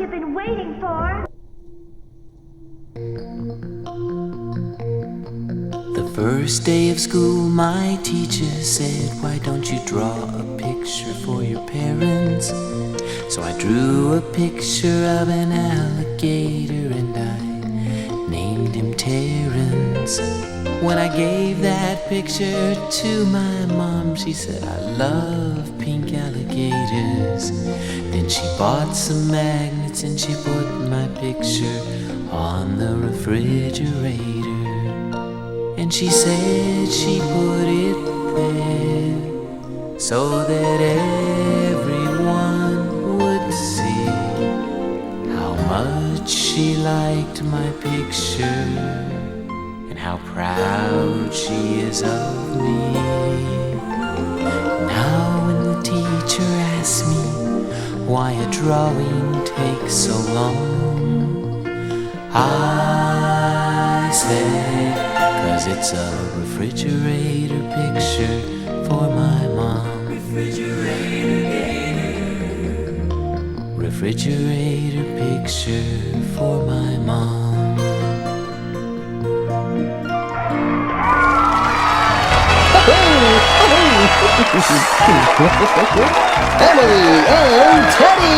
you've been waiting for. The first day of school, my teacher said, "Why don't you draw a picture for your parents?" So I drew a picture of an alligator and I named him Terrence. When I gave that picture to my mom, she said, "I love pink alligators." Then she bought some magnets and she put my picture on the refrigerator. And she said she put it there so that everyone would see how much she liked my picture and how proud she is of me. Now when the teacher asks me why a drawing takes so long, I said, 'cause it's a refrigerator picture for my mom. Refrigerator picture for my mom. Emily and Teddy!